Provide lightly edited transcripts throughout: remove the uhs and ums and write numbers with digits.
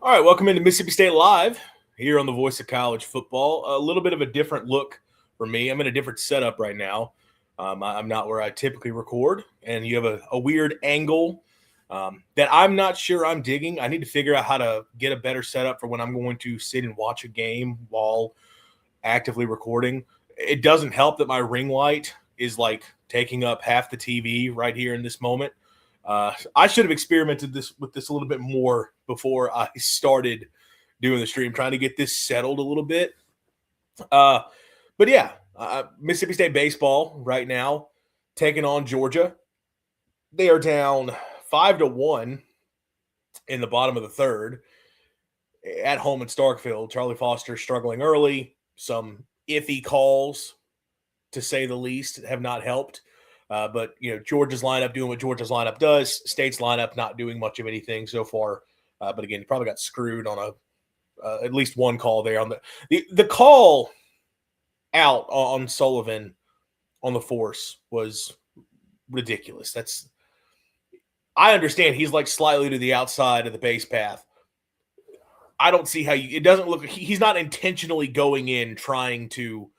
All right, welcome into Mississippi State Live here on the Voice of College Football. A little bit of a different look for me. I'm in a different setup right now. I'm not where I typically record, and you have a weird angle that I'm not sure I'm digging. I need to figure out how to get a better setup for when I'm going to sit and watch a game while actively recording. It doesn't help that my ring light is like taking up half the TV right here in this moment. I should have experimented with this a little bit more before I started doing the stream, trying to get this settled a little bit. But yeah, Mississippi State baseball right now taking on Georgia. They are down 5-1 in the bottom of the third at home in Starkville. Charlie Foster struggling early. Some iffy calls, to say the least, have not helped. But, Georgia's lineup doing what Georgia's lineup does. State's lineup not doing much of anything so far. But again, you probably got screwed on at least one call there. On the call out on Sullivan on the force was ridiculous. I understand he's like slightly to the outside of the base path. I don't see how it doesn't look – he's not intentionally going in trying to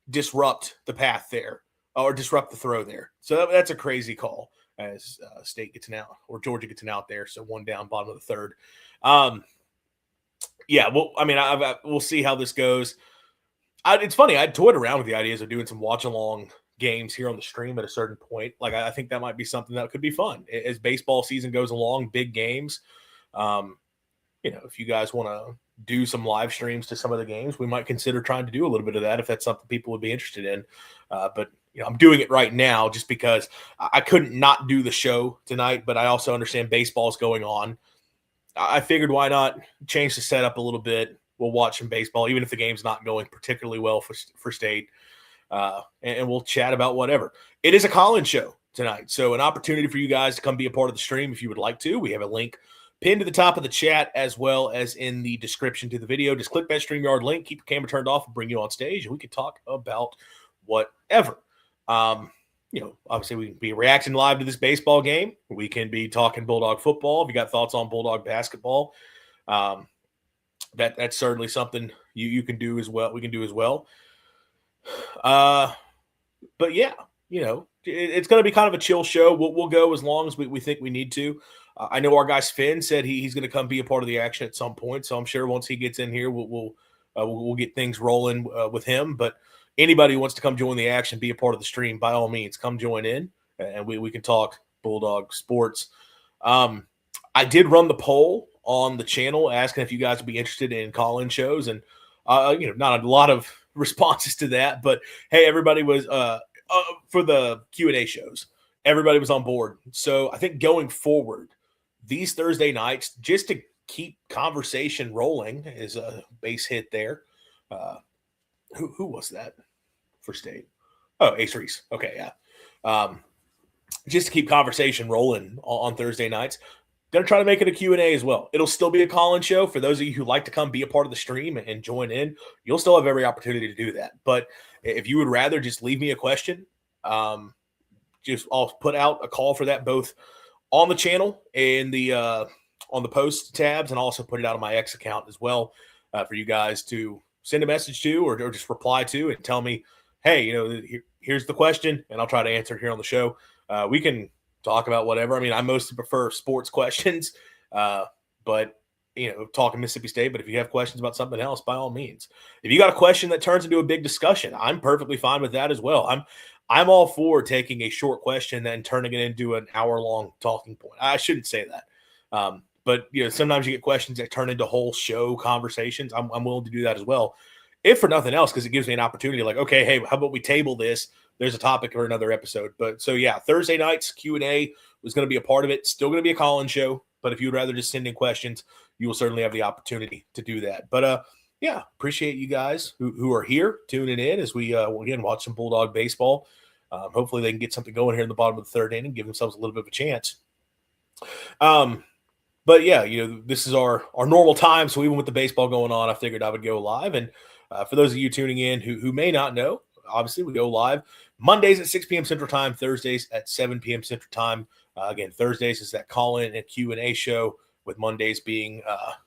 disrupt the path there. Or disrupt the throw there. So that's a crazy call as State gets an out, or Georgia gets an out there. So one down, bottom of the third. We'll see how this goes. It's funny. I toyed around with the ideas of doing some watch-along games here on the stream at a certain point. Like, I think that might be something that could be fun. As baseball season goes along, big games. If you guys want to do some live streams to some of the games, we might consider trying to do a little bit of that if that's something people would be interested in. But I'm doing it right now just because I couldn't not do the show tonight, but I also understand baseball is going on. I figured why not change the setup a little bit. We'll watch some baseball, even if the game's not going particularly well for State, and we'll chat about whatever. It is a call-in show tonight, so an opportunity for you guys to come be a part of the stream if you would like to. We have a link pinned to the top of the chat as well as in the description to the video. Just click that StreamYard link, keep your camera turned off, and bring you on stage, and we can talk about whatever. Obviously we can be reacting live to this baseball game. We can be talking Bulldog football. If you got thoughts on Bulldog basketball, that's certainly something you can do as well. We can do as well. But yeah, it's going to be kind of a chill show. We'll go as long as we think we need to. I know our guy Finn said he's going to come be a part of the action at some point. So I'm sure once he gets in here, we'll get things rolling with him. But anybody who wants to come join the action, be a part of the stream, by all means, come join in, and we can talk Bulldog sports. I did run the poll on the channel asking if you guys would be interested in call-in shows, and not a lot of responses to that. But hey, everybody was for the Q&A shows. Everybody was on board. So I think going forward, these Thursday nights, just to keep conversation rolling, is a base hit there. Who was that for State? Oh, Ace Reese. Okay, yeah. Just to keep conversation rolling on Thursday nights. Going to try to make it a Q&A as well. It'll still be a call-in show. For those of you who like to come be a part of the stream and join in, you'll still have every opportunity to do that. But if you would rather just leave me a question, I'll put out a call for that both on the channel and on the post tabs, and also put it out on my X account as well for you guys to send a message to or just reply to and tell me, hey, here's the question, and I'll try to answer it here on the show. We can talk about whatever. I mean, I mostly prefer sports questions, but talking Mississippi State. But if you have questions about something else, by all means. If you got a question that turns into a big discussion, I'm perfectly fine with that as well. I'm all for taking a short question and turning it into an hour-long talking point. I shouldn't say that. But sometimes you get questions that turn into whole show conversations. I'm willing to do that as well, if for nothing else, because it gives me an opportunity. Like, okay, hey, how about we table this? There's a topic for another episode. But so yeah, Thursday nights Q&A was going to be a part of it. Still going to be a call-in show. But if you'd rather just send in questions, you will certainly have the opportunity to do that. But yeah, appreciate you guys who are here tuning in as we again watch some Bulldog baseball. Hopefully they can get something going here in the bottom of the third inning, give themselves a little bit of a chance. But yeah, this is our normal time. So even with the baseball going on, I figured I would go live. And for those of you tuning in who may not know, obviously we go live Mondays at 6 p.m. Central Time, Thursdays at 7 p.m. Central Time. Again, Thursdays is that call-in and Q&A show. with Mondays being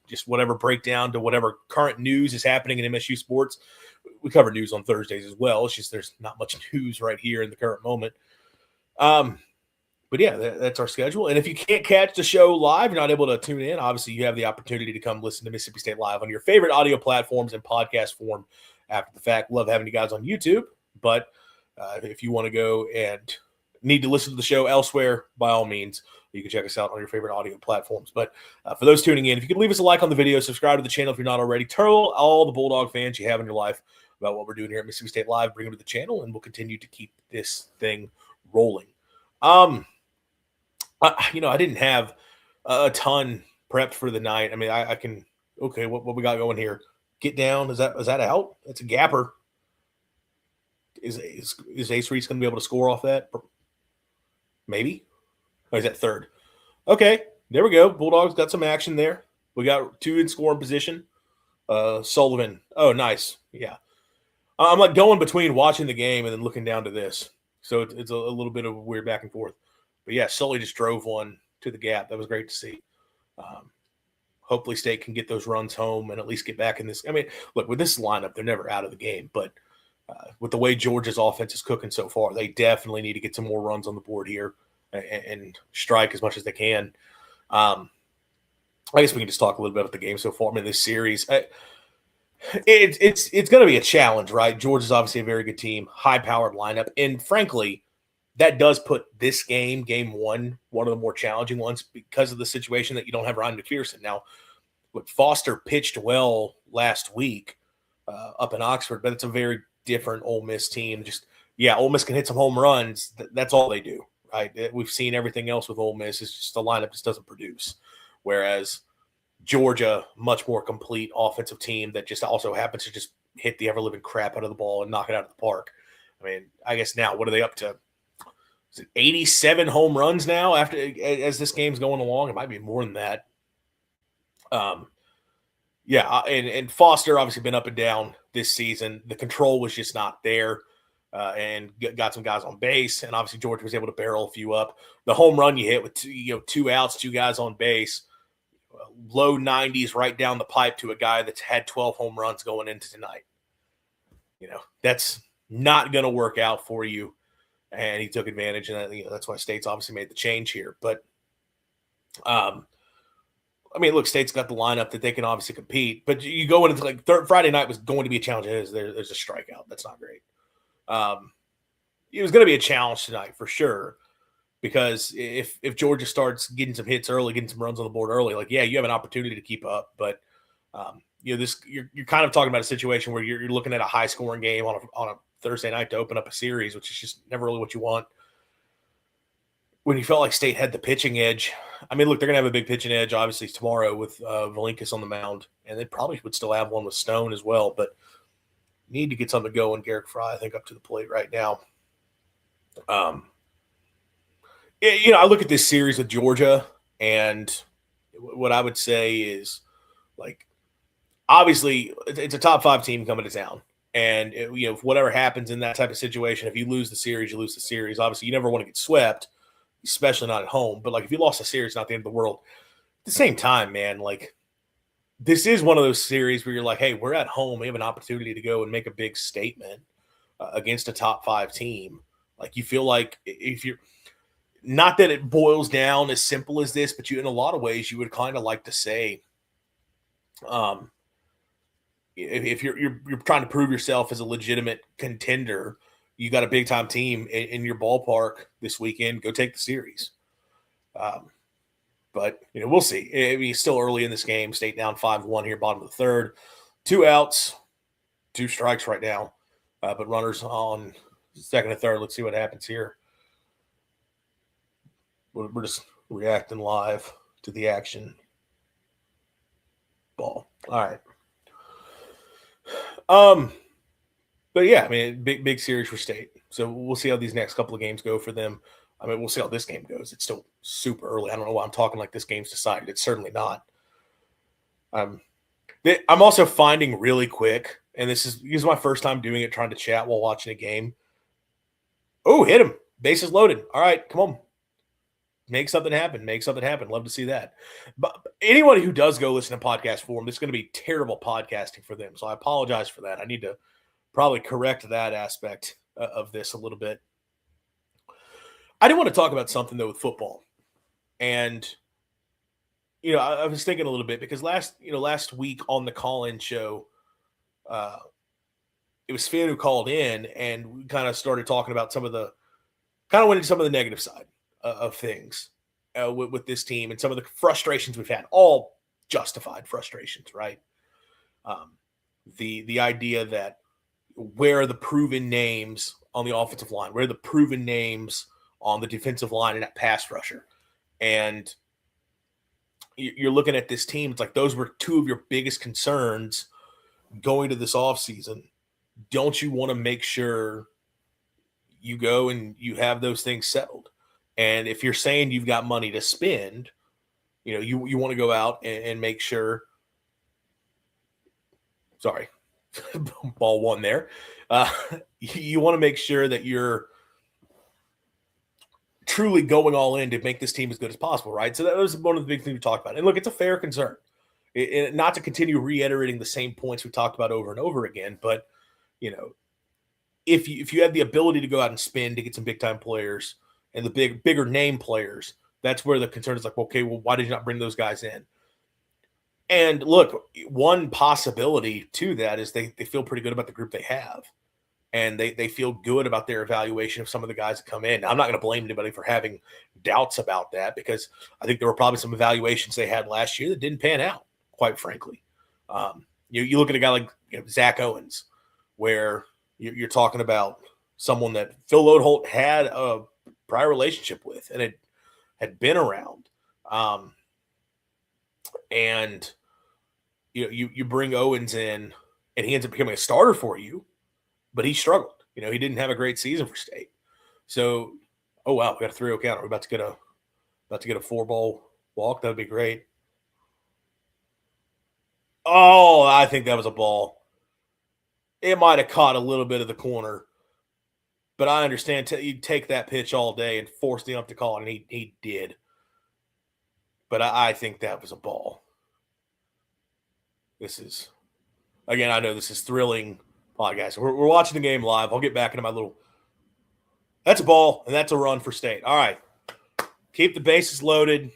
just whatever breakdown to whatever current news is happening in MSU sports. We cover news on Thursdays as well. It's just there's not much news right here in the current moment. But yeah, that's our schedule. And if you can't catch the show live, you're not able to tune in, obviously you have the opportunity to come listen to Mississippi State Live on your favorite audio platforms and podcast form after the fact. Love having you guys on YouTube. But if you want to go and need to listen to the show elsewhere, by all means, you can check us out on your favorite audio platforms. But for those tuning in, if you could leave us a like on the video, subscribe to the channel if you're not already, tell all the Bulldog fans you have in your life about what we're doing here at Mississippi State Live, bring them to the channel, and we'll continue to keep this thing rolling. I didn't have a ton prepped for the night. I mean, I can, okay, what we got going here? Get down. Is that out? That's a gapper. Is Ace Reese going to be able to score off that? Maybe. Or is that third? Okay, there we go. Bulldogs got some action there. We got 2 in scoring position. Sullivan. Oh, nice. Yeah. I'm like going between watching the game and then looking down to this. So it's a little bit of a weird back and forth. But yeah, Sully just drove one to the gap. That was great to see. Hopefully State can get those runs home and at least get back in this. I mean, look, with this lineup, they're never out of the game. But with the way Georgia's offense is cooking so far, they definitely need to get some more runs on the board here and strike as much as they can. I guess we can just talk a little bit about the game so far. I mean, this series, it's going to be a challenge, right? Georgia's obviously a very good team, high-powered lineup. And frankly, that does put this game one of the more challenging ones because of the situation that you don't have Ryan McPherson. Now, look, Foster pitched well last week up in Oxford, but it's a very different Ole Miss team. Ole Miss can hit some home runs. That's all they do, right? We've seen everything else with Ole Miss. It's just the lineup just doesn't produce. Whereas Georgia, much more complete offensive team that just also happens to just hit the ever-living crap out of the ball and knock it out of the park. I mean, I guess now, what are they up to? Is it 87 home runs now as this game's going along? It might be more than that. And Foster obviously been up and down this season. The control was just not there, and got some guys on base, and obviously Georgia was able to barrel a few up. The home run you hit with 2 outs, 2 guys on base, low 90s right down the pipe to a guy that's had 12 home runs going into tonight. That's not going to work out for you. And he took advantage, and that's why State's obviously made the change here. But, look, State's got the lineup that they can obviously compete. But you go into Friday night was going to be a challenge. There's a strikeout. That's not great. It was going to be a challenge tonight for sure, because if Georgia starts getting some hits early, getting some runs on the board early, you have an opportunity to keep up. But you're kind of talking about a situation where you're looking at a high scoring game on a Thursday night to open up a series, which is just never really what you want. When you felt like State had the pitching edge, they're going to have a big pitching edge, obviously, tomorrow with Valinkas on the mound, and they probably would still have one with Stone as well, but need to get something going. Garrick Fry, I think, up to the plate right now. I look at this series with Georgia, and what I would say is, obviously, it's a top 5 team coming to town. And, whatever happens in that type of situation, if you lose the series, you lose the series. Obviously, you never want to get swept, especially not at home. But, if you lost a series, not the end of the world. At the same time, man, this is one of those series where you're like, hey, we're at home. We have an opportunity to go and make a big statement against a top 5 team. You feel like if you're – not that it boils down as simple as this, but in a lot of ways, you would kind of like to say if you're trying to prove yourself as a legitimate contender, you got a big time team in your ballpark this weekend, go take the series. But we'll see. It's still early in this game. State down 5-1 here, bottom of the third. 2 outs, 2 strikes right now, but runners on second and third. Let's see what happens here. We're just reacting live to the action. Ball. All right. But yeah, big series for State. So we'll see how these next couple of games go for them. We'll see how this game goes. It's still super early. I don't know why I'm talking like this game's decided. It's certainly not. I'm also finding really quick, and this is my first time doing it, trying to chat while watching a game. Oh, hit him. Bases loaded. All right, come on. make something happen. Make something happen. Love to see that. But anyone who does go listen to podcast form, it's going to be terrible podcasting for them. So I apologize for that. I need to probably correct that aspect of this a little bit. I do want to talk about something though with football, and I was thinking a little bit because last week on the call-in show, it was Finn who called in, and we kind of started talking about went into some of the negative side of things with this team and some of the frustrations we've had, all justified frustrations, right? The idea that where are the proven names on the offensive line, where are the proven names on the defensive line and that pass rusher, and you're looking at this team. It's like those were two of your biggest concerns going to this offseason. Don't you want to make sure you go and you have those things settled? And if you're saying you've got money to spend, you want to go out and make sure. Sorry, ball one there. You want to make sure that you're truly going all in to make this team as good as possible, right? So that was one of the big things we talked about. And look, it's a fair concern. Not to continue reiterating the same points we talked about over and over again, but if you had the ability to go out and spend to get some big time players and the bigger name players, that's where the concern is like, okay, well, why did you not bring those guys in? And look, one possibility to that is they feel pretty good about the group they have. And they feel good about their evaluation of some of the guys that come in. Now, I'm not going to blame anybody for having doubts about that, because I think there were probably some evaluations they had last year that didn't pan out, quite frankly. You look at a guy like Zach Owens, where you're talking about someone that Phil Lodeholt had a prior relationship with and it had been around. And you bring Owens in and he ends up becoming a starter for you, but he struggled. He didn't have a great season for State. So, oh wow, we got a 3-0 count. We're about to get a 4-ball walk. That'd be great. Oh, I think that was a ball. It might have caught a little bit of the corner, but I understand you take that pitch all day and force the ump to call it, and he did. But I think that was a ball. This is, again, I know this is thrilling podcast. We're watching the game live. I'll get back into my little. That's a ball, and that's a run for State. All right. Keep the bases loaded.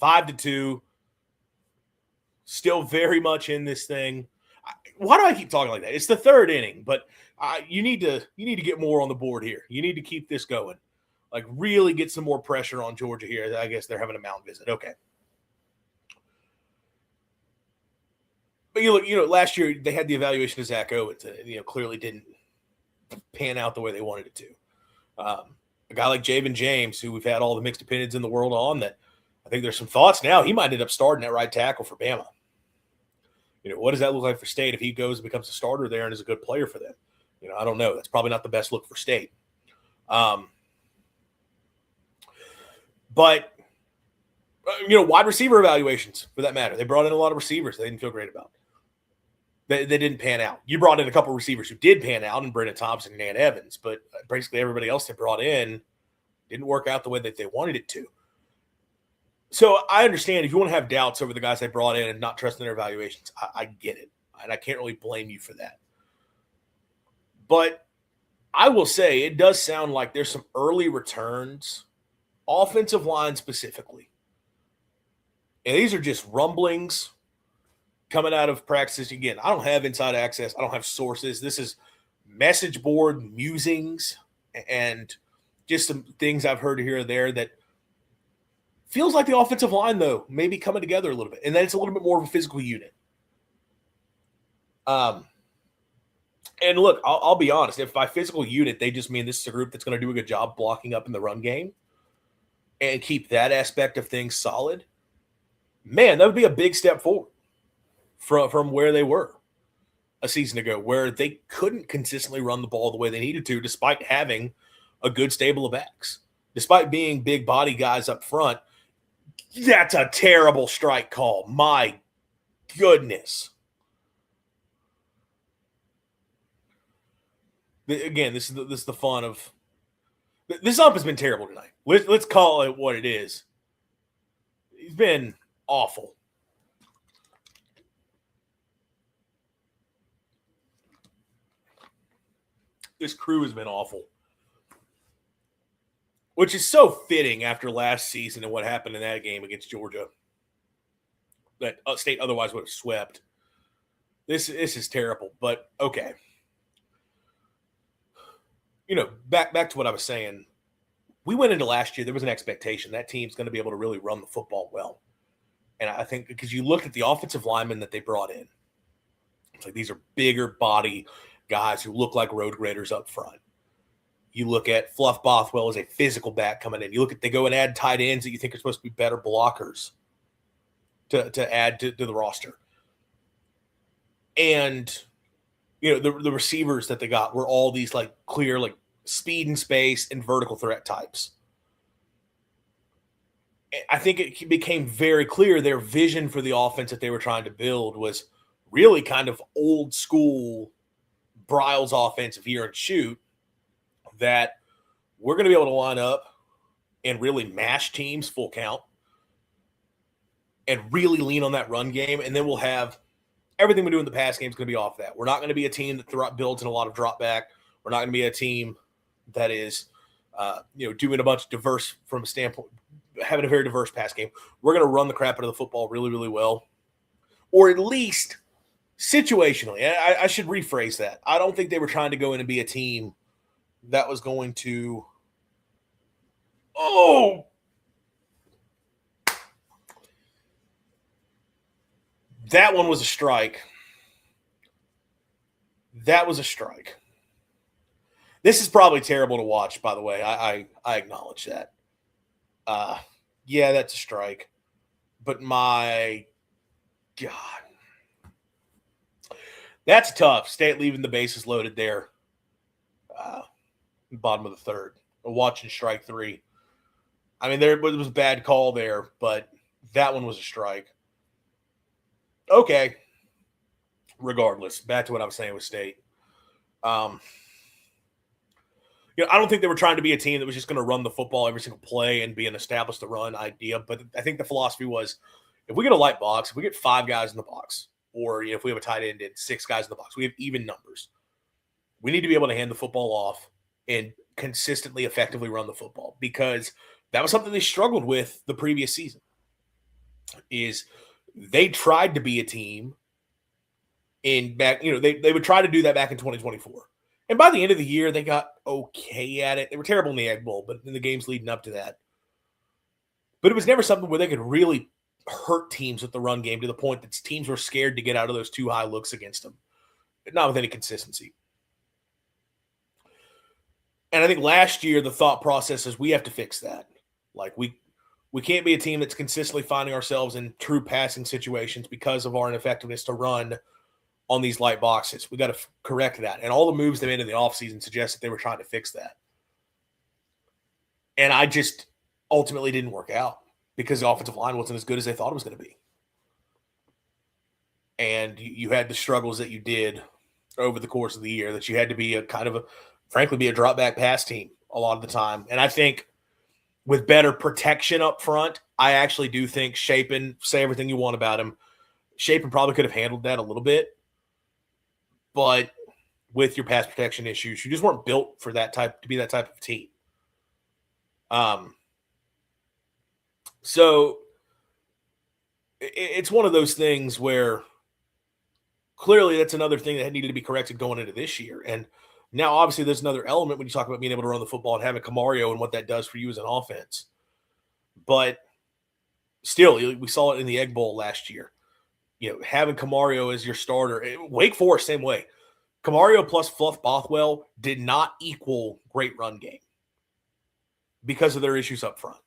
5-2. Still very much in this thing. Why do I keep talking like that? It's the third inning, but you need to get more on the board here. You need to keep this going. Like, really get some more pressure on Georgia here. I guess they're having a mound visit. Okay. But last year they had the evaluation of Zach Owens, and clearly didn't pan out the way they wanted it to. A guy like Javen James, who we've had all the mixed opinions in the world on, that I think there's some thoughts now he might end up starting at right tackle for Bama. What does that look like for State if he goes and becomes a starter there and is a good player for them? I don't know. That's probably not the best look for State. But wide receiver evaluations, for that matter. They brought in a lot of receivers they didn't feel great about. They didn't pan out. You brought in a couple of receivers who did pan out, and Brennan Thompson and Nate Evans, but basically everybody else they brought in didn't work out the way that they wanted it to. So I understand if you want to have doubts over the guys they brought in and not trusting their evaluations, I get it. And I can't really blame you for that. But I will say it does sound like there's some early returns, offensive line specifically. And these are just rumblings coming out of practices. Again, I don't have inside access. I don't have sources. This is message board musings and just some things I've heard here or there that feels like the offensive line, though, may be coming together a little bit. And then it's a little bit more of a physical unit. And look, I'll be honest. If by physical unit, they just mean this is a group that's going to do a good job blocking up in the run game and keep that aspect of things solid, man, that would be a big step forward from where they were a season ago, where they couldn't consistently run the ball the way they needed to, despite having a good stable of backs, despite being big body guys up front. That's a terrible strike call. My goodness. Again, this is the fun of This ump has been terrible tonight. Let's call it what it is. He's been awful. This crew has been awful. Which is so fitting after last season and what happened in that game against Georgia. That State otherwise would have swept. This is terrible, but okay. Back to what I was saying. We went into last year, there was an expectation that team's going to be able to really run the football well. And I think because you look at the offensive linemen that they brought in, it's like these are bigger body guys who look like road graders up front. You look at Fluff Bothwell as a physical back coming in. You look at they go and add tight ends that you think are supposed to be better blockers to add to the roster. And the receivers that they got were all these like clear like speed and space and vertical threat types. I think it became very clear their vision for the offense that they were trying to build was really kind of old school Briles offense of here and shoot, that we're going to be able to line up and really mash teams full count and really lean on that run game. And then we'll have everything we do in the pass game is going to be off that. We're not going to be a team that builds in a lot of drop back. We're not going to be a team that is, doing a bunch of diverse from a standpoint, having a very diverse pass game. We're going to run the crap out of the football really, really well, or at least situationally. I should rephrase that. I don't think they were trying to go in and be a team that was going to, that one was a strike. That was a strike. This is probably terrible to watch, by the way. I acknowledge that. Yeah, that's a strike. But my God. That's tough. State leaving the bases loaded there. Bottom of the third. Watching strike three. I mean, there was a bad call there, but that one was a strike. Okay. Regardless, back to what I was saying with State. I don't think they were trying to be a team that was just going to run the football every single play and be an establish the run idea. But I think the philosophy was, if we get a light box, if we get 5 guys in the box, or if we have a tight end and 6 guys in the box, we have even numbers. We need to be able to hand the football off and consistently, effectively run the football, because that was something they struggled with the previous season. Is they tried to be a team in back, they would try to do that back in 2024. And by the end of the year, they got okay at it. They were terrible in the Egg Bowl, but in the games leading up to that. But it was never something where they could really hurt teams with the run game to the point that teams were scared to get out of those too high looks against them. But not with any consistency. And I think last year the thought process is we have to fix that. Like we can't be a team that's consistently finding ourselves in true passing situations because of our ineffectiveness to run on these light boxes. We got to correct that. And all the moves they made in the offseason suggest that they were trying to fix that. And I just ultimately didn't work out because the offensive line wasn't as good as they thought it was going to be. And you had the struggles that you did over the course of the year, that you had to be frankly, be a drop back pass team a lot of the time. And I think with better protection up front, I actually do think Shapen, say everything you want about him, Shapen probably could have handled that a little bit. But with your pass protection issues, you just weren't built for to be that type of team. So it's one of those things where clearly that's another thing that needed to be corrected going into this year. And now, obviously, there's another element when you talk about being able to run the football and having Camario and what that does for you as an offense. But still, we saw it in the Egg Bowl last year. Having Camario as your starter. Wake Forest, same way. Camario plus Fluff Bothwell did not equal great run game because of their issues up front.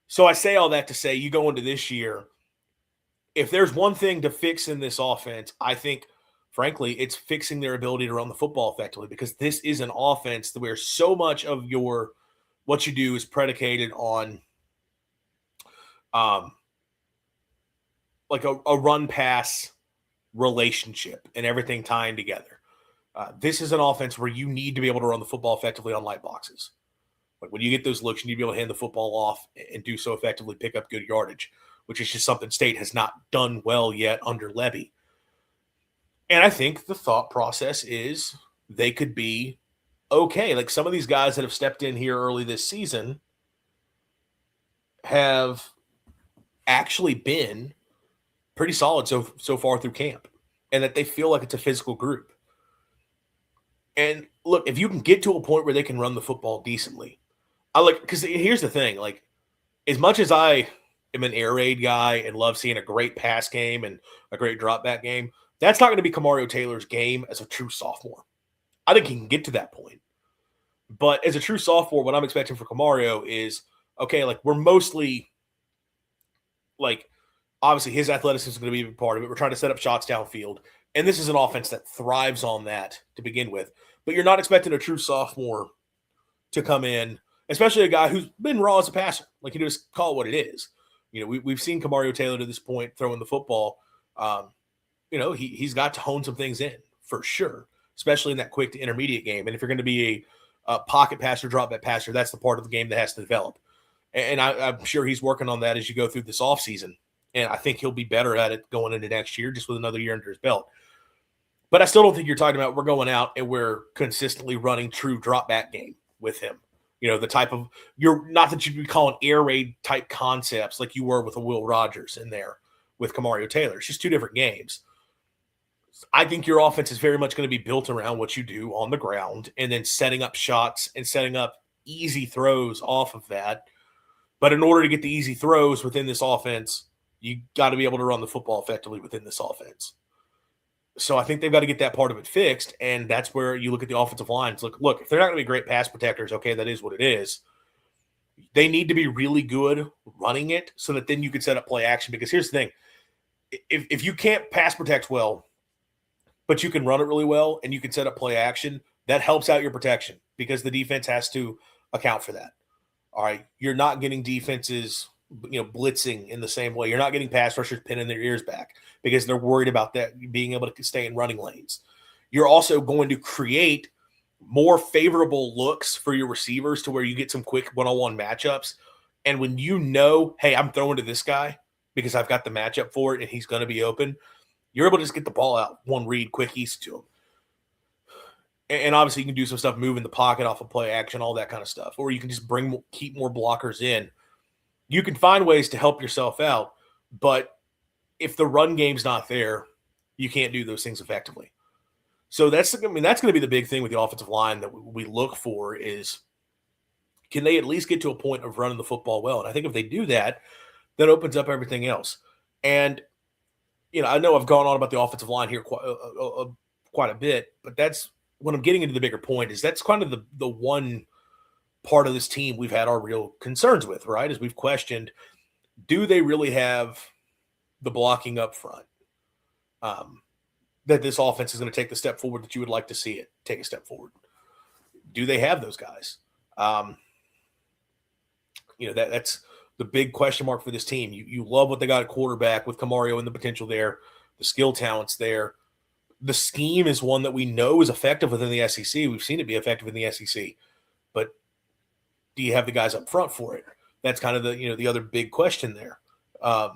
So I say all that to say, you go into this year, if there's one thing to fix in this offense, I think, frankly, it's fixing their ability to run the football effectively, because this is an offense where so much of what you do is predicated on like a run-pass relationship and everything tying together. This is an offense where you need to be able to run the football effectively on light boxes. Like when you get those looks, you need to be able to hand the football off and do so effectively, pick up good yardage, which is just something State has not done well yet under Levy. And I think the thought process is they could be okay. Like some of these guys that have stepped in here early this season have actually been pretty solid so far through camp, and that they feel like it's a physical group. And look, if you can get to a point where they can run the football decently, because here's the thing, like as much as I am an air raid guy and love seeing a great pass game and a great drop back game, that's not going to be Kamario Taylor's game as a true sophomore. I think he can get to that point. But as a true sophomore, what I'm expecting for Kamario is, okay, like we're mostly like, obviously his athleticism is going to be a big part of it. We're trying to set up shots downfield. And this is an offense that thrives on that to begin with. But you're not expecting a true sophomore to come in, especially a guy who's been raw as a passer. Like, you just call it what it is. You know, we've seen Kamario Taylor to this point throwing the football. You know, he's got to hone some things in for sure, especially in that quick to intermediate game. And if you're going to be a pocket passer, drop back passer, that's the part of the game that has to develop. And I'm sure he's working on that as you go through this offseason. And I think he'll be better at it going into next year, just with another year under his belt. But I still don't think you're talking about we're going out and we're consistently running true drop back game with him. You know, the type of you're not that you'd be calling air raid type concepts like you were with a Will Rogers in there with Kamario Taylor. It's just two different games. I think your offense is very much going to be built around what you do on the ground and then setting up shots and setting up easy throws off of that. But in order to get the easy throws within this offense, you got to be able to run the football effectively within this offense. So I think they've got to get that part of it fixed, and that's where you look at the offensive lines. Look, if they're not going to be great pass protectors, okay, that is what it is. They need to be really good running it so that then you can set up play action. Because here's the thing. If you can't pass protect well, but you can run it really well and you can set up play action, that helps out your protection because the defense has to account for that. All right, you're not getting defenses, blitzing in the same way. You're not getting pass rushers pinning their ears back because they're worried about that being able to stay in running lanes. You're also going to create more favorable looks for your receivers to where you get some quick one-on-one matchups. And when you know, hey, I'm throwing to this guy because I've got the matchup for it and he's going to be open, you're able to just get the ball out, one read, quick easy to him. And obviously you can do some stuff, moving the pocket off of play action, all that kind of stuff. Or you can just keep more blockers in. You can find ways to help yourself out, but if the run game's not there, you can't do those things effectively. So that's going to be the big thing with the offensive line that we look for is, can they at least get to a point of running the football well? And I think if they do that, that opens up everything else. And, I know I've gone on about the offensive line here quite a bit, but that's what I'm getting into the bigger point is that's kind of the one part of this team we've had our real concerns with, right? As we've questioned, do they really have the blocking up front that this offense is going to take the step forward that you would like to see it take a step forward? Do they have those guys? That's the big question mark for this team. You love what they got at quarterback with Kamario and the potential there. The skill talent's there. The scheme is one that we know is effective within the SEC. We've seen it be effective in the SEC. But do you have the guys up front for it? That's kind of the other big question there. Is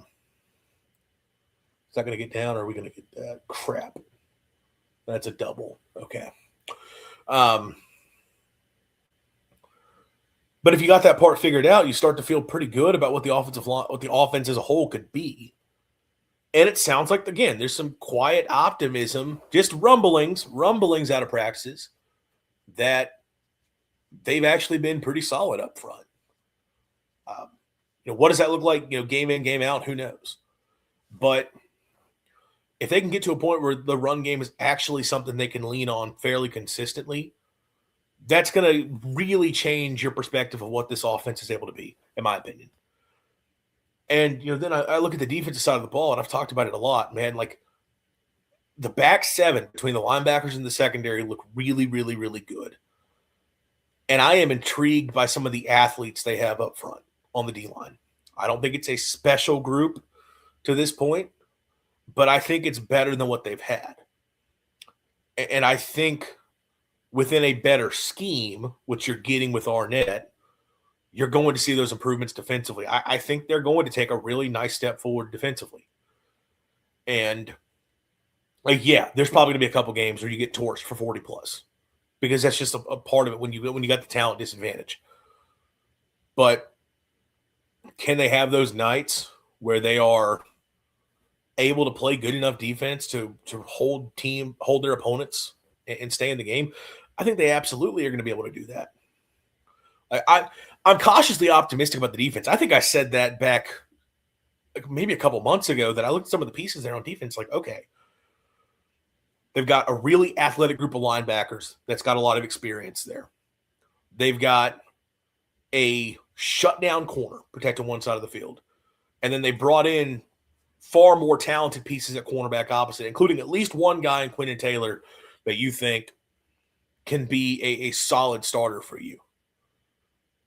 that going to get down or are we going to get that? Crap. That's a double. Okay. But if you got that part figured out, you start to feel pretty good about what the offense as a whole could be. And it sounds like, again, there's some quiet optimism, just rumblings out of practices that they've actually been pretty solid up front. What does that look like, game in, game out? Who knows? But if they can get to a point where the run game is actually something they can lean on fairly consistently, that's going to really change your perspective of what this offense is able to be, in my opinion. And, then I look at the defensive side of the ball, and I've talked about it a lot, man. Like, the back seven between the linebackers and the secondary look really, really, really good. And I am intrigued by some of the athletes they have up front on the D-line. I don't think it's a special group to this point, but I think it's better than what they've had. And I think within a better scheme, which you're getting with Arnett, you're going to see those improvements defensively. I think they're going to take a really nice step forward defensively. And like, yeah, there's probably going to be a couple games where you get torched for 40 plus because that's just a part of it when you got the talent disadvantage. But can they have those nights where they are able to play good enough defense to hold their opponents and stay in the game? I think they absolutely are going to be able to do that. I'm cautiously optimistic about the defense. I think I said that back like maybe a couple months ago that I looked at some of the pieces there on defense like, okay, they've got a really athletic group of linebackers that's got a lot of experience there. They've got a shutdown corner protecting one side of the field. And then they brought in far more talented pieces at cornerback opposite, including at least one guy in Quentin Taylor that you think can be a solid starter for you.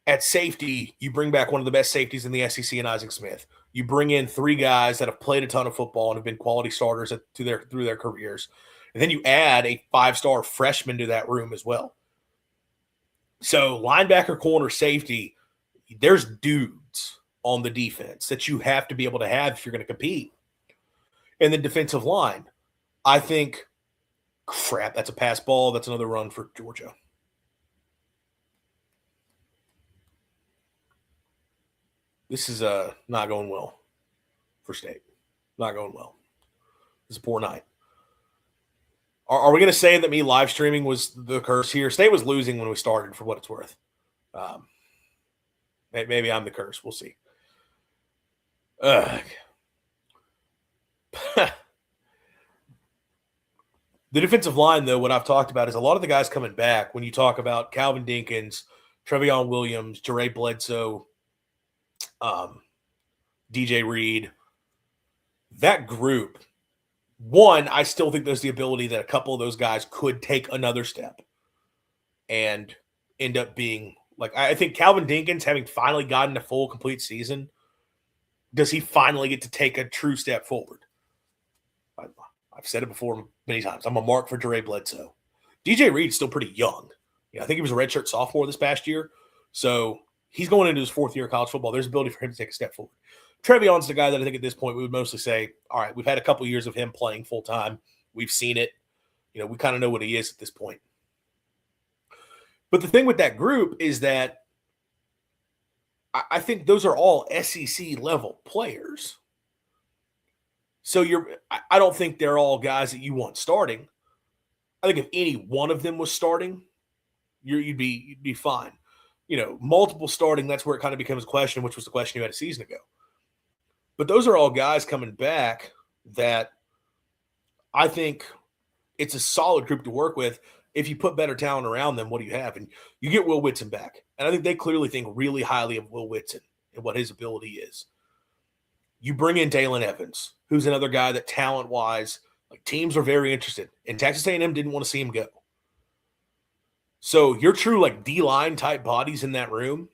At safety, you bring back one of the best safeties in the SEC in Isaac Smith. You bring in 3 guys that have played a ton of football and have been quality starters through their careers. And then you add a 5-star freshman to that room as well. So linebacker, corner, safety, there's dudes on the defense that you have to be able to have if you're going to compete. And then defensive line, I think, crap, that's a pass ball. That's another run for Georgia. This is not going well for State. Not going well. It's a poor night. Are we going to say that me live streaming was the curse here? State was losing when we started, for what it's worth. Maybe I'm the curse. We'll see. The defensive line, though, what I've talked about is a lot of the guys coming back. When you talk about Calvin Dinkins, Trevion Williams, Jeray Bledsoe, DJ Reed, that group, one, I still think there's the ability that a couple of those guys could take another step and end up being like, I think Calvin Dinkins, having finally gotten a full complete season, does he finally get to take a true step forward? I've said it before many times. I'm a mark for Jeray Bledsoe. DJ Reed's still pretty young. I think he was a redshirt sophomore this past year. So he's going into his 4th year of college football. There's ability for him to take a step forward. Trevion's the guy that I think at this point we would mostly say, all right, we've had a couple years of him playing full time. We've seen it. We kind of know what he is at this point. But the thing with that group is that I think those are all SEC level players. So I don't think they're all guys that you want starting. I think if any one of them was starting, you'd be fine. Multiple starting, that's where it kind of becomes a question, which was the question you had a season ago. But those are all guys coming back that I think it's a solid group to work with. If you put better talent around them, what do you have? And you get Will Whitson back. And I think they clearly think really highly of Will Whitson and what his ability is. You bring in Dalen Evans, who's another guy that talent-wise, like, teams are very interested. And Texas A&M didn't want to see him go. So your true like D-line type bodies in that room,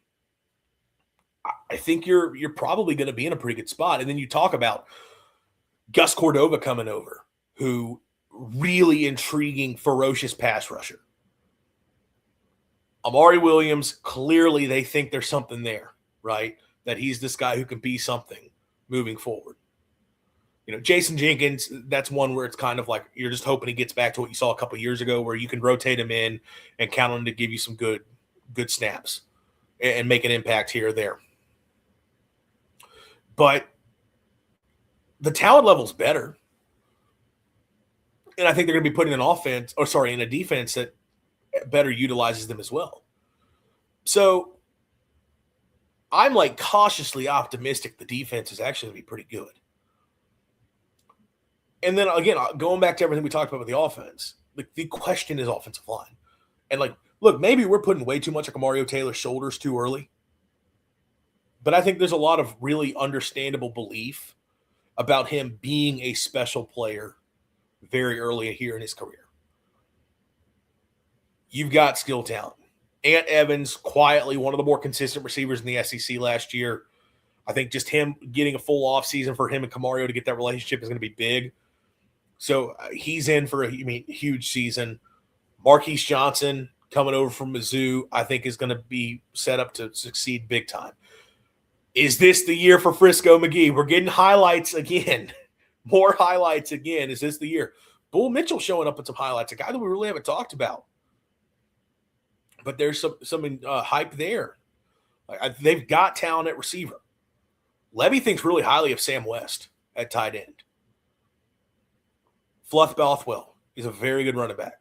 I think you're probably going to be in a pretty good spot. And then you talk about Gus Cordova coming over, who really intriguing, ferocious pass rusher. Amari Williams, clearly they think there's something there, right? That he's this guy who can be something moving forward. Jason Jenkins, that's one where it's kind of like you're just hoping he gets back to what you saw a couple of years ago where you can rotate him in and count on him to give you some good snaps and make an impact here or there. But the talent level's better. And I think they're going to be putting in a defense that better utilizes them as well. So I'm like cautiously optimistic the defense is actually going to be pretty good. And then again, going back to everything we talked about with the offense, the question is offensive line. And look, maybe we're putting way too much on Mario Taylor's shoulders too early. But I think there's a lot of really understandable belief about him being a special player very early here in his career. You've got skill talent. Ant Evans, quietly one of the more consistent receivers in the SEC last year. I think just him getting a full offseason for him and Camario to get that relationship is going to be big. So he's in for a huge season. Marquise Johnson, coming over from Mizzou, I think is going to be set up to succeed big time. Is this the year for Frisco McGee? We're getting highlights again. More highlights again. Is this the year? Bull Mitchell showing up with some highlights, a guy that we really haven't talked about. But there's some hype there. They've got talent at receiver. Levy thinks really highly of Sam West at tight end. Fluff Bothwell is a very good running back.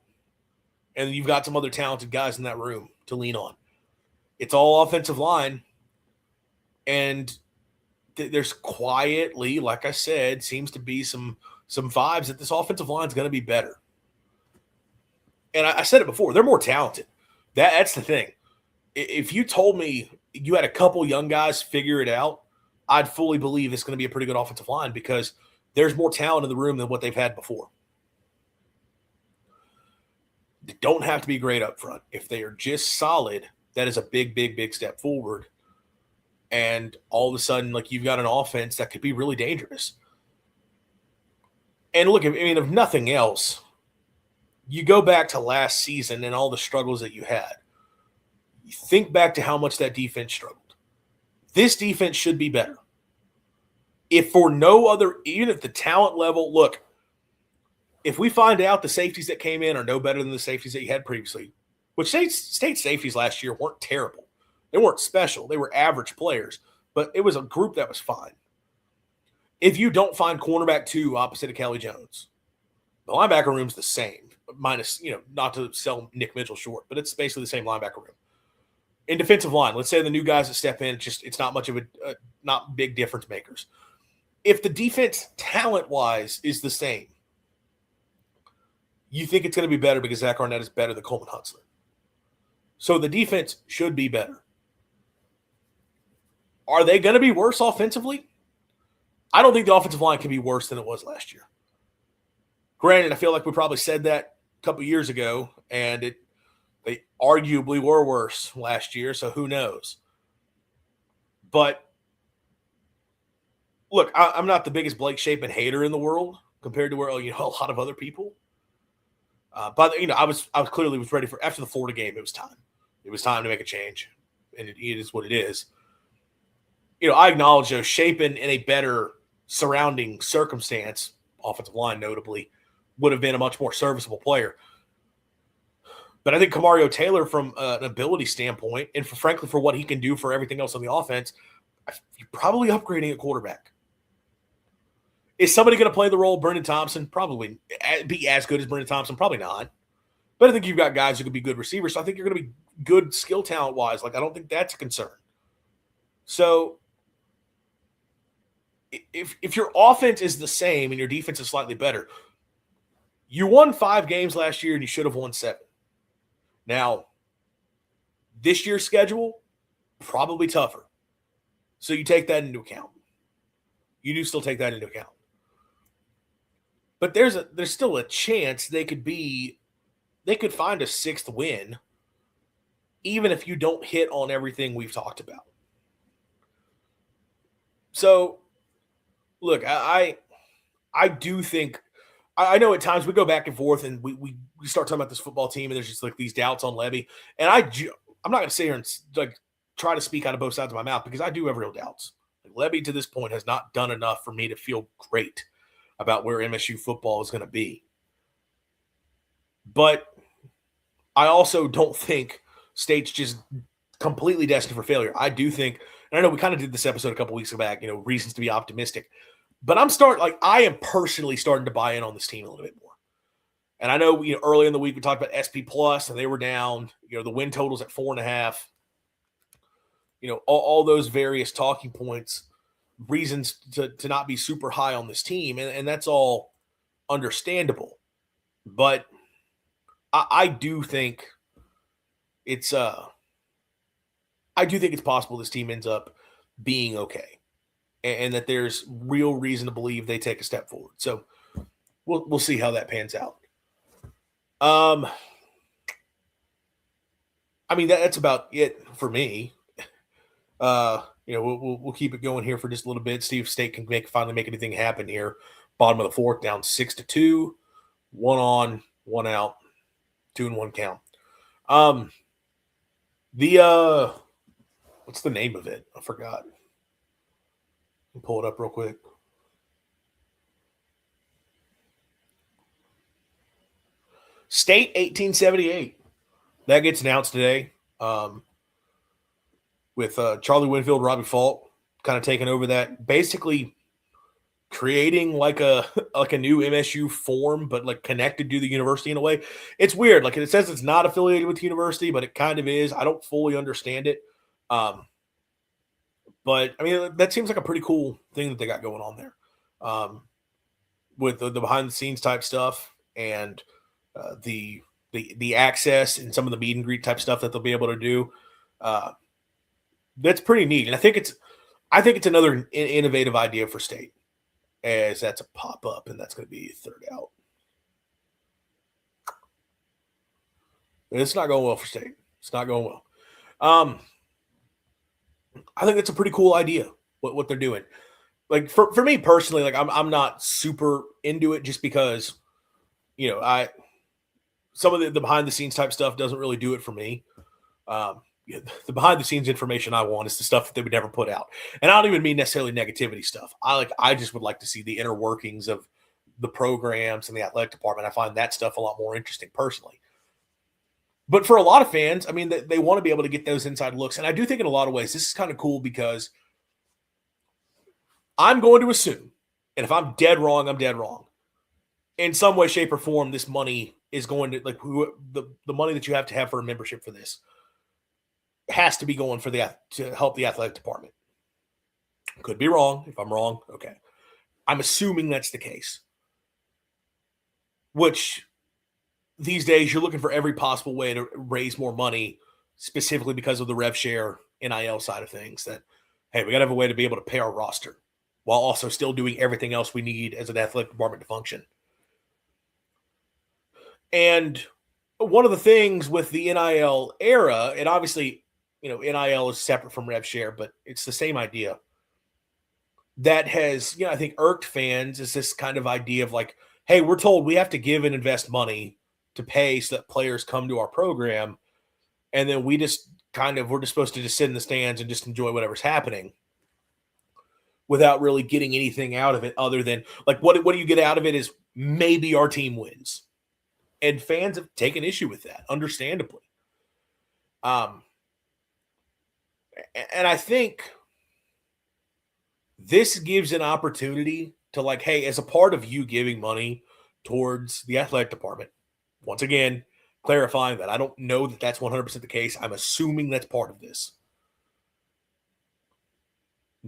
And you've got some other talented guys in that room to lean on. It's all offensive line. And there's quietly, like I said, seems to be some vibes that this offensive line is going to be better. And I said it before, they're more talented. That's the thing. If you told me you had a couple young guys figure it out, I'd fully believe it's going to be a pretty good offensive line because there's more talent in the room than what they've had before. They don't have to be great up front. If they are just solid, that is a big, big, big step forward. And all of a sudden, like, you've got an offense that could be really dangerous. And look, I mean, if nothing else, you go back to last season and all the struggles that you had. You think back to how much that defense struggled. This defense should be better. If for no other, even if the talent level, look, if we find out the safeties that came in are no better than the safeties that you had previously, which state safeties last year weren't terrible. They weren't special. They were average players, but it was a group that was fine. If you don't find cornerback 2 opposite of Kelly Jones, the linebacker room's the same, minus, not to sell Nick Mitchell short, but it's basically the same linebacker room. In defensive line, let's say the new guys that step in, it's not much of not big difference makers. If the defense talent-wise is the same, you think it's going to be better because Zach Arnett is better than Coleman Hutzler. So the defense should be better. Are they going to be worse offensively? I don't think the offensive line can be worse than it was last year. Granted, I feel like we probably said that a couple years ago, and they arguably were worse last year, so who knows? But look, I'm not the biggest Blake Shapen hater in the world compared to where a lot of other people. But I was clearly ready for after the Florida game. It was time. It was time to make a change, and it is what it is. I acknowledge though Shapen in a better surrounding circumstance, offensive line notably, would have been a much more serviceable player. But I think Kamario Taylor, from an ability standpoint, and frankly for what he can do for everything else on the offense, you're probably upgrading at quarterback. Is somebody going to play the role of Brendan Thompson? Probably. Be as good as Brendan Thompson? Probably not. But I think you've got guys who could be good receivers, so I think you're going to be good skill talent-wise. Like, I don't think that's a concern. So if your offense is the same and your defense is slightly better, you won 5 games last year and you should have won 7. Now, this year's schedule, probably tougher. So you take that into account. You do still take that into account. But there's still a chance they could find a 6th win, even if you don't hit on everything we've talked about. So, look, I do think I know at times we go back and forth and we start talking about this football team and there's just like these doubts on Levy. And I'm not going to sit here and like try to speak out of both sides of my mouth because I do have real doubts. Like, Levy to this point has not done enough for me to feel great about where MSU football is going to be. But I also don't think State's just completely destined for failure. I do think, and I know we kind of did this episode a couple weeks back, reasons to be optimistic. But I am personally starting to buy in on this team a little bit more. And I know, early in the week we talked about SP Plus and they were down, the win totals at 4.5. All those various talking points, reasons to not be super high on this team. And that's all understandable. But I do think it's possible this team ends up being okay. And that there's real reason to believe they take a step forward. So we'll see how that pans out. That's about it for me. We'll keep it going here for just a little bit. See if State can finally make anything happen here. Bottom of the 4th, down 6-2, 1 on, 1 out, 2-1 count. Um, the what's the name of it? I forgot. Pull it up real quick. State 1878. That gets announced today. With Charlie Winfield, Robbie Fault kind of taking over that, basically creating like a new MSU form, but like connected to the university in a way. It's weird. Like it says it's not affiliated with the university, but it kind of is. I don't fully understand it. But I mean, that seems like a pretty cool thing that they got going on there, with the behind the scenes type stuff and the access and some of the meet and greet type stuff that they'll be able to do. That's pretty neat, and I think it's another innovative idea for State, as that's a pop up, and that's going to be third out. And it's not going well for State. It's not going well. I think it's a pretty cool idea what they're doing. Like for me personally, like I'm not super into it just because, some of the behind the scenes type stuff doesn't really do it for me. The behind the scenes information I want is the stuff that they would never put out. And I don't even mean necessarily negativity stuff. I just would like to see the inner workings of the programs and the athletic department. I find that stuff a lot more interesting personally. But for a lot of fans, I mean, they want to be able to get those inside looks. And I do think in a lot of ways, this is kind of cool because I'm going to assume, and if I'm dead wrong, I'm dead wrong. In some way, shape, or form, this money is going to, like, the money that you have to have for a membership for this has to be going for to help the athletic department. Could be wrong. If I'm wrong, okay. I'm assuming that's the case. Which these days you're looking for every possible way to raise more money, specifically because of the rev share NIL side of things. That, hey, we got to have a way to be able to pay our roster while also still doing everything else we need as an athletic department to function. And one of the things with the NIL era, and obviously, NIL is separate from rev share, but it's the same idea. That has, I think irked fans is this kind of idea of like, hey, we're told we have to give and invest money to pay so that players come to our program. And then we're just supposed to just sit in the stands and just enjoy whatever's happening without really getting anything out of it other than like, what do you get out of it is maybe our team wins. And fans have taken issue with that, understandably. And I think this gives an opportunity to like, hey, as a part of you giving money towards the athletic department, once again, clarifying that I don't know that that's 100% the case. I'm assuming that's part of this.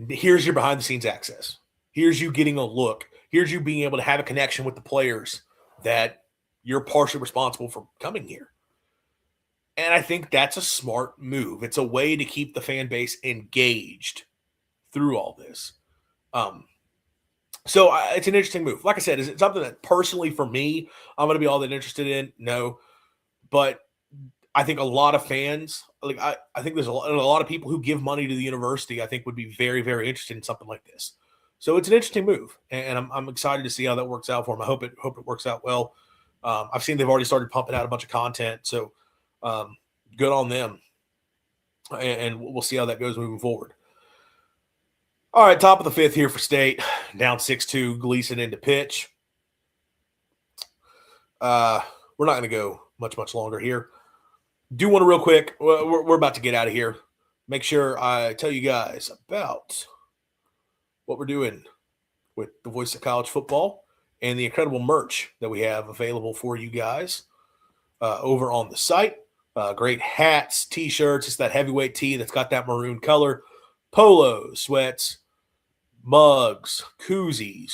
Here's your behind the scenes access. Here's you getting a look. Here's you being able to have a connection with the players that you're partially responsible for coming here. And I think that's a smart move. It's a way to keep the fan base engaged through all this. So it's an interesting move. Like I said, is it something that personally for me, I'm going to be all that interested in? No. But I think a lot of fans, like I think there's a lot of people who give money to the university, I think would be very, very interested in something like this. So it's an interesting move, and I'm excited to see how that works out for them. I hope it works out well. I've seen they've already started pumping out a bunch of content, so good on them. And we'll see how that goes moving forward. All right, top of the fifth here for State. Down 6-2, Gleason into pitch. We're not going to go much longer here. Do want to real quick, we're about to get out of here. Make sure I tell you guys about what we're doing with the Voice of College Football and the incredible merch that we have available for you guys over on the site. Great hats, T-shirts. It's that heavyweight tee that's got that maroon color. Polos, sweats, mugs, koozies,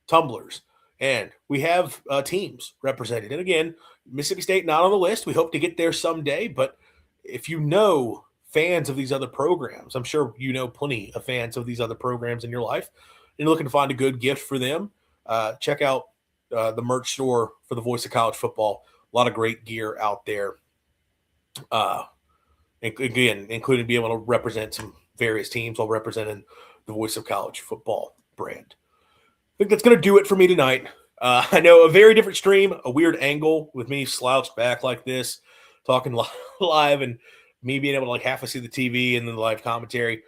tumblers. And we have teams represented. And again, Mississippi State not on the list. We hope to get there someday. But if you know fans of these other programs, I'm sure you know plenty of fans of these other programs in your life, and you're looking to find a good gift for them, check out the merch store for the Voice of College Football. A lot of great gear out there. Again, including being able to represent some various teams while representing the Voice of College Football brand. I think that's going to do it for me tonight. I know a very different stream, a weird angle with me slouched back like this, talking live, and me being able to like half see the TV and then the live commentary.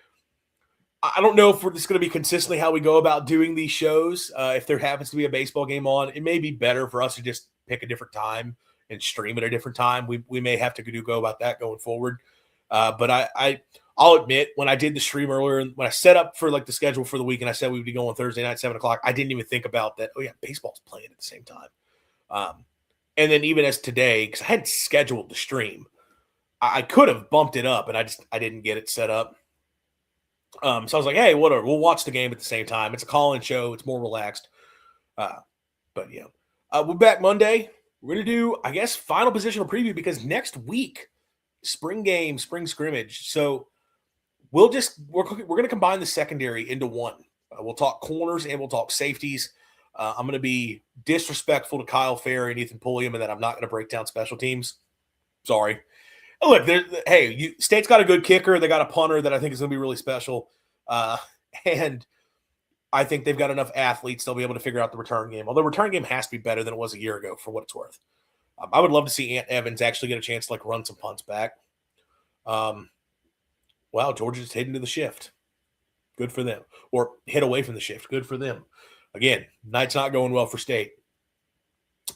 I don't know if this is going to be consistently how we go about doing these shows. If there happens to be a baseball game on, it may be better for us to just pick a different time and stream at a different time. We may have to go about that going forward. But I'll admit, when I did the stream earlier, and when I set up for like the schedule for the week, and I said we would be going Thursday night, 7:00, I didn't even think about that. Oh yeah, baseball's playing at the same time. And then even as today, because I hadn't scheduled the stream, I could have bumped it up, and I didn't get it set up. So I was like, hey, whatever. We'll watch the game at the same time. It's a call-in show. It's more relaxed. But yeah, we're back Monday. We're going to do, I guess, final positional preview because next week, spring game, spring scrimmage. So we're going to combine the secondary into one. We'll talk corners and we'll talk safeties. I'm going to be disrespectful to Kyle Ferry and Ethan Pulliam, and that I'm not going to break down special teams. Sorry. Look, State's got a good kicker. They got a punter that I think is going to be really special. And I think they've got enough athletes they'll be able to figure out the return game. Although return game has to be better than it was a year ago for what it's worth. I would love to see Ant Evans actually get a chance to like run some punts back. Wow, Georgia's heading to the shift. Good for them. Or hit away from the shift. Good for them. Again, night's not going well for State.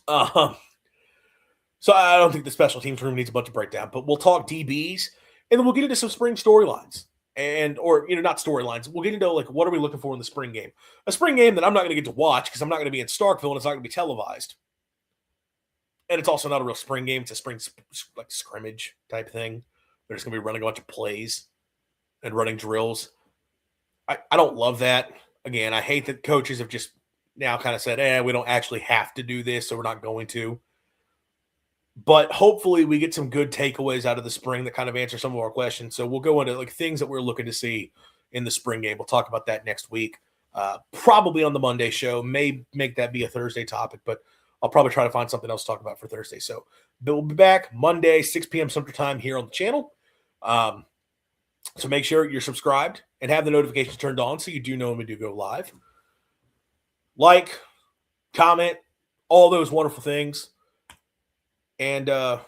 So I don't think the special teams room needs a bunch of breakdown, but we'll talk DBs, and then we'll get into some spring storylines. Or not storylines. We'll get into like what are we looking for in the spring game? A spring game that I'm not going to get to watch because I'm not going to be in Starkville and it's not going to be televised. And it's also not a real spring game. It's a spring like scrimmage type thing. They're just going to be running a bunch of plays and running drills. I don't love that. Again, I hate that coaches have just now kind of said, we don't actually have to do this, so we're not going to. But hopefully we get some good takeaways out of the spring that kind of answer some of our questions. So we'll go into like things that we're looking to see in the spring game. We'll talk about that next week, probably on the Monday show. May make that be a Thursday topic, but I'll probably try to find something else to talk about for Thursday. So we'll be back Monday, 6 p.m. Central Time here on the channel. So make sure you're subscribed and have the notifications turned on so you do know when we do go live. Like, comment, all those wonderful things. And I'll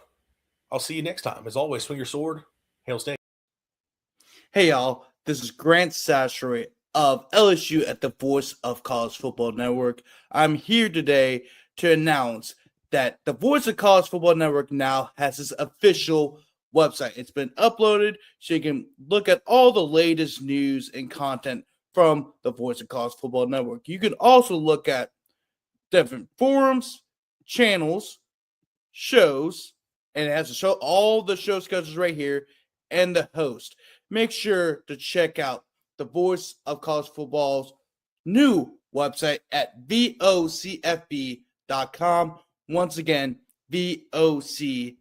see you next time. As always, swing your sword. Hail State. Hey, y'all. This is Grant Sashery of LSU at the Voice of College Football Network. I'm here today to announce that the Voice of College Football Network now has its official website. It's been uploaded so you can look at all the latest news and content from the Voice of College Football Network. You can also look at different forums, channels, shows, and it has to show all the show schedules right here and the host. Make sure to check out the Voice of College Football's new website at vocfb.com. Once again, vocfb.com.